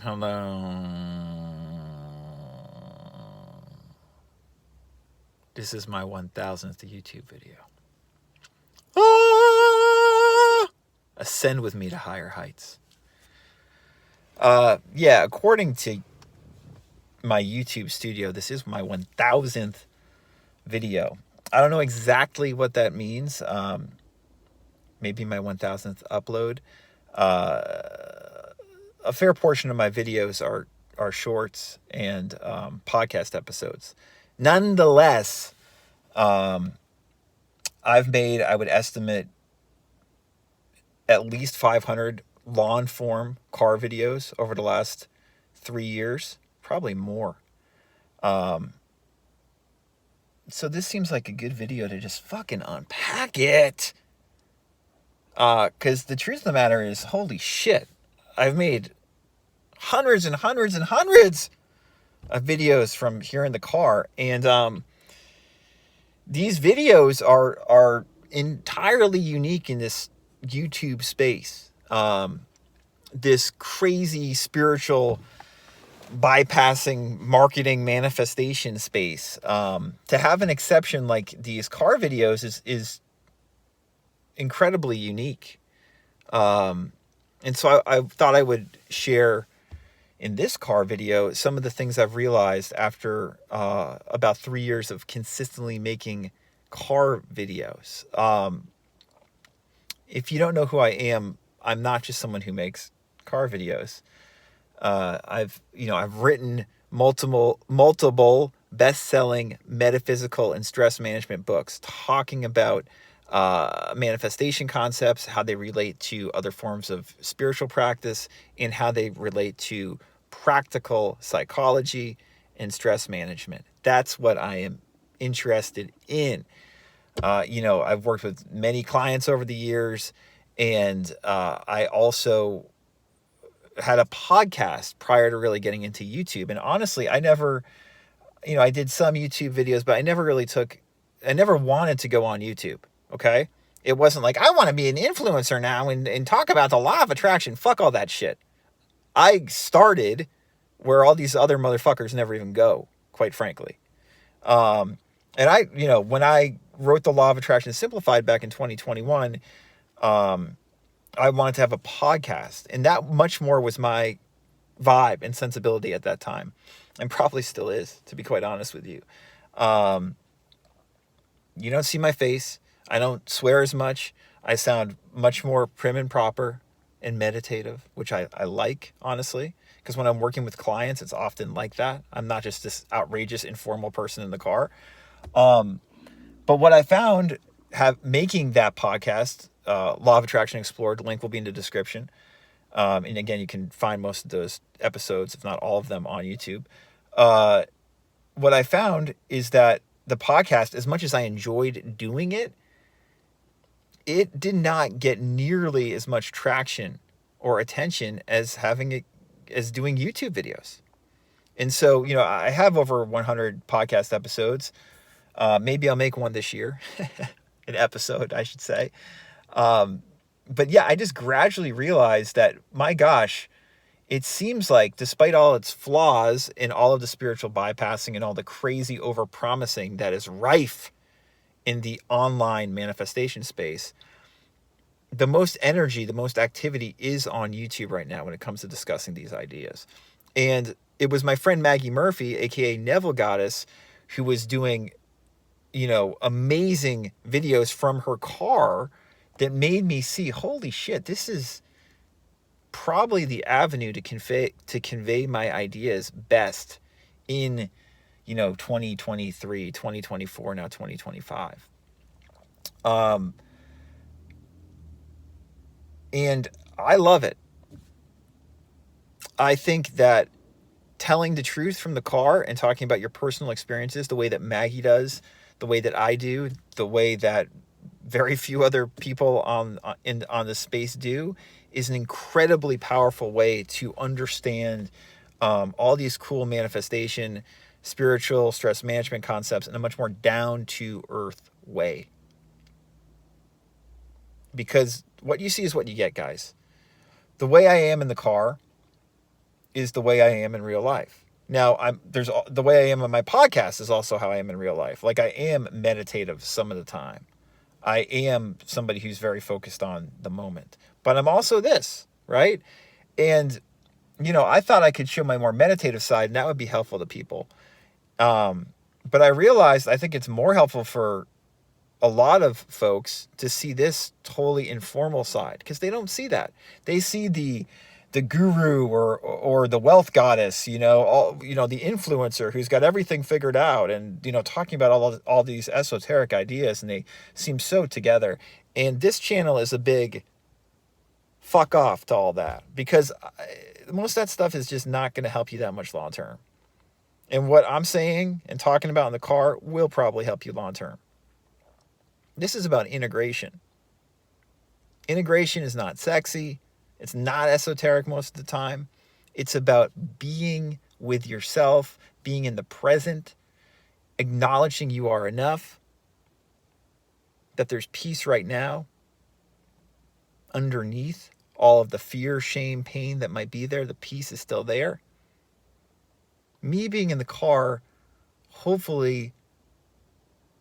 Hello. This is my 1000th YouTube video. Ascend with me to higher heights. According to my YouTube studio, this is my 1000th video. I don't know exactly what that means. Maybe my 1000th upload. A fair portion of my videos are shorts and podcast episodes. Nonetheless, I've made, I would estimate, at least 500 lawn form car videos over the last 3 years, probably more. So this seems like a good video to just fucking unpack it. Because the truth of the matter is, holy shit, I've made hundreds and hundreds and hundreds of videos from here in the car. And these videos are entirely unique in this YouTube space. This crazy spiritual bypassing marketing manifestation space. To have an exception like these car videos is incredibly unique. And so I thought I would share in this car video some of the things I've realized after about 3 years of consistently making car videos. If you don't know who I am, I'm not just someone who makes car videos. I've written multiple best-selling metaphysical and stress management books talking about manifestation concepts, how they relate to other forms of spiritual practice, and how they relate to practical psychology and stress management. That's what I am interested in. I've worked with many clients over the years, and I also had a podcast prior to really getting into YouTube. And honestly, I never, I did some YouTube videos, but I never wanted to go on YouTube. Okay. It wasn't like, I want to be an influencer now and talk about the law of attraction. Fuck all that shit. I started where all these other motherfuckers never even go, quite frankly. And when I wrote The Law of Attraction Simplified back in 2021, I wanted to have a podcast, and that much more was my vibe and sensibility at that time, and probably still is, to be quite honest with you. You don't see my face. I don't swear as much. I sound much more prim and proper and meditative, which I like, honestly, because when I'm working with clients, it's often like that. I'm not just this outrageous, informal person in the car. But what I found making that podcast, Law of Attraction Explored, the link will be in the description. And again, you can find most of those episodes, if not all of them, on YouTube. What I found is that the podcast, as much as I enjoyed doing it, it did not get nearly as much traction or attention as doing YouTube videos. And so, I have over 100 podcast episodes. Maybe I'll make one this year, an episode, I should say. But yeah, I just gradually realized that, my gosh, it seems like despite all its flaws and all of the spiritual bypassing and all the crazy overpromising that is rife in the online manifestation space, the most energy, the most activity is on YouTube right now when it comes to discussing these ideas. And it was my friend Maggie Murphy, aka Neville Goddess, who was doing, amazing videos from her car that made me see, holy shit, this is probably the avenue to convey my ideas best in 2023, 2024, now 2025. And I love it. I think that telling the truth from the car and talking about your personal experiences, the way that Maggie does, the way that I do, the way that very few other people on the space do, is an incredibly powerful way to understand all these cool manifestation, spiritual, stress management concepts in a much more down-to-earth way. Because what you see is what you get, guys. The way I am in the car is the way I am in real life. Now, the way I am on my podcast is also how I am in real life. Like, I am meditative some of the time. I am somebody who's very focused on the moment. But I'm also this, right? And, I thought I could show my more meditative side, and that would be helpful to people. But I realized I think it's more helpful for a lot of folks to see this totally informal side, because they don't see that. They see the guru or the wealth goddess, the influencer who's got everything figured out and, talking about all these esoteric ideas, and they seem so together. And this channel is a big fuck off to all that, because most of that stuff is just not going to help you that much long term. And what I'm saying and talking about in the car will probably help you long term. This is about integration. Integration is not sexy. It's not esoteric most of the time. It's about being with yourself, being in the present, acknowledging you are enough, that there's peace right now underneath all of the fear, shame, pain that might be there. The peace is still there. Me being in the car hopefully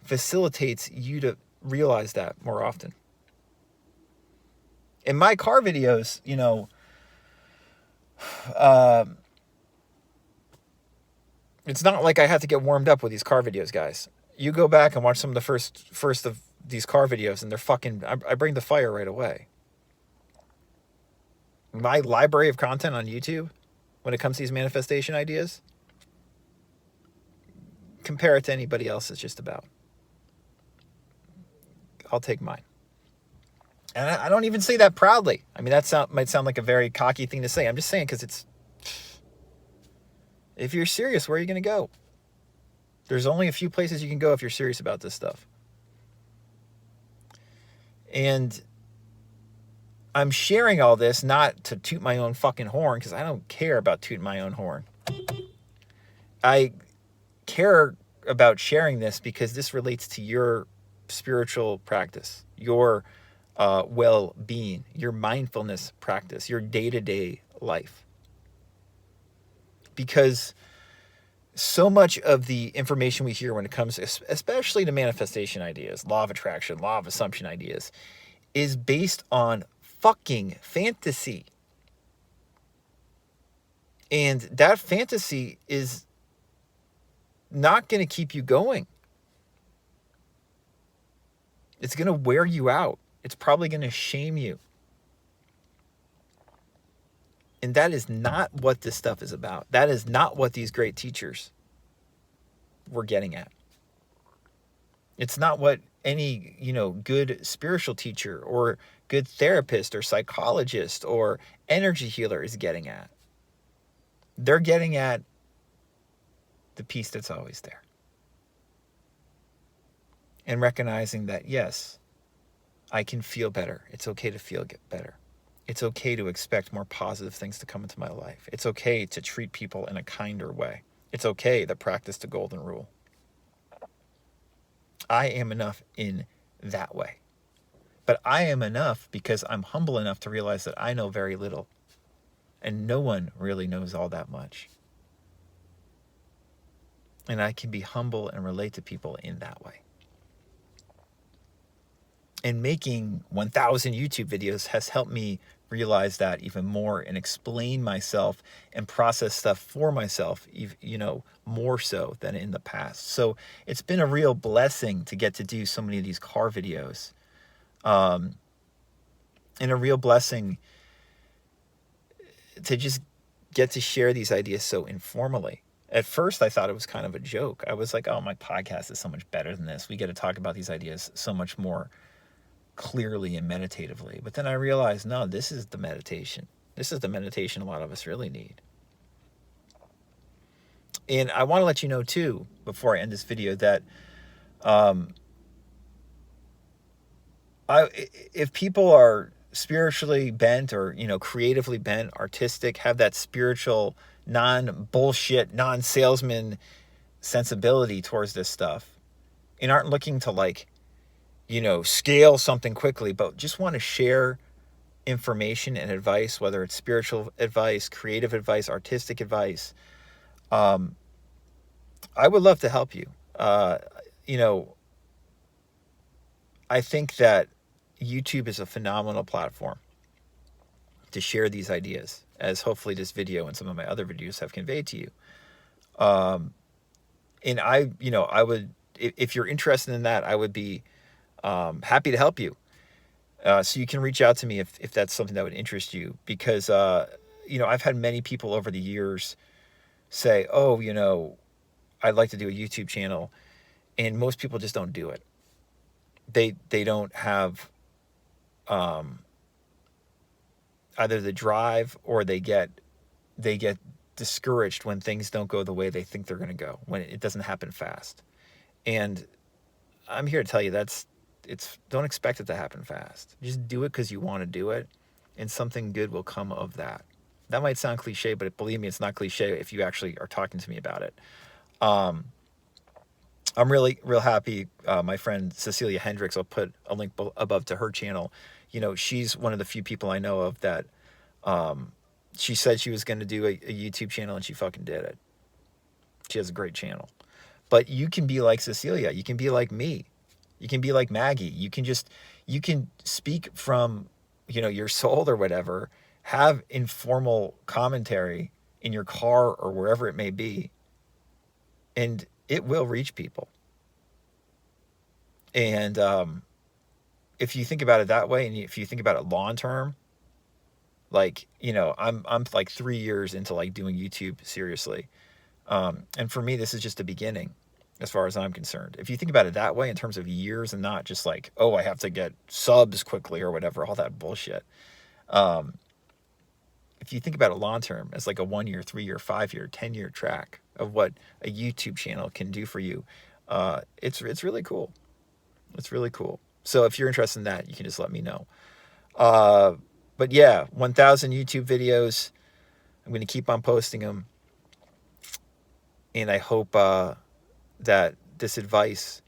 facilitates you to realize that more often. In my car videos, it's not like I have to get warmed up with these car videos, guys. You go back and watch some of the first of these car videos, and they're fucking, I bring the fire right away. My library of content on YouTube, when it comes to these manifestation ideas, compare it to anybody else's just about. I'll take mine. And I don't even say that proudly. I mean, might sound like a very cocky thing to say. I'm just saying because if you're serious, where are you going to go? There's only a few places you can go if you're serious about this stuff. And I'm sharing all this not to toot my own fucking horn, because I don't care about tooting my own horn. I care about sharing this because this relates to your spiritual practice, your well-being, your mindfulness practice, your day-to-day life. Because so much of the information we hear when it comes, especially to manifestation ideas, law of attraction, law of assumption ideas, is based on fucking fantasy. And that fantasy is not going to keep you going. It's going to wear you out. It's probably going to shame you. And that is not what this stuff is about. That is not what these great teachers were getting at. It's not what any, good spiritual teacher or good therapist or psychologist or energy healer is getting at. They're getting at the peace that's always there. And recognizing that, yes, I can feel better. It's okay to get better. It's okay to expect more positive things to come into my life. It's okay to treat people in a kinder way. It's okay to practice the golden rule. I am enough in that way. But I am enough because I'm humble enough to realize that I know very little. And no one really knows all that much. And I can be humble and relate to people in that way. And making 1,000 YouTube videos has helped me realize that even more and explain myself and process stuff for myself, more so than in the past. So it's been a real blessing to get to do so many of these car videos. And a real blessing to just get to share these ideas so informally. At first, I thought it was kind of a joke. I was like, oh, my podcast is so much better than this. We get to talk about these ideas so much more clearly and meditatively. But then I realized, no, this is the meditation. This is the meditation a lot of us really need. And I want to let you know, too, before I end this video, that if people are spiritually bent or, creatively bent, artistic, have that spiritual, non-bullshit, non-salesman sensibility towards this stuff, and aren't looking to scale something quickly, but just want to share information and advice, whether it's spiritual advice, creative advice, artistic advice, I would love to help you. You know, I think that YouTube is a phenomenal platform to share these ideas, as hopefully this video and some of my other videos have conveyed to you. And I would, if you're interested in that, I would be happy to help you. So you can reach out to me if that's something that would interest you, because, I've had many people over the years say, oh, I'd like to do a YouTube channel. And most people just don't do it. They don't have either the drive, or they get discouraged when things don't go the way they think they're going to go, when it doesn't happen fast. And I'm here to tell you don't expect it to happen fast. Just do it because you want to do it, and something good will come of that. That might sound cliche, but believe me, it's not cliche if you actually are talking to me about it. I'm really real happy. My friend Cecilia Hendricks, I'll put a link above to her channel. She's one of the few people I know of that she said she was going to do a YouTube channel, and she fucking did it. She has a great channel. But you can be like Cecilia. You can be like me. You can be like Maggie. You can speak from, your soul or whatever. Have informal commentary in your car or wherever it may be, and it will reach people. And if you think about it that way, and if you think about it long term, like, I'm like 3 years into like doing YouTube seriously. And for me, this is just the beginning as far as I'm concerned. If you think about it that way in terms of years, and not just like, oh, I have to get subs quickly or whatever, all that bullshit. If you think about it long term as like a 1 year, 3 year, 5 year, 10-year track of what a YouTube channel can do for you, it's really cool. It's really cool. So if you're interested in that, you can just let me know. But yeah, 1,000 YouTube videos. I'm going to keep on posting them. And I hope that this advice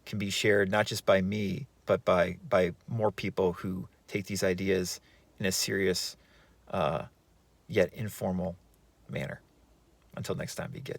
can be shared not just by me, but by more people who take these ideas in a serious yet informal manner. Until next time, be good.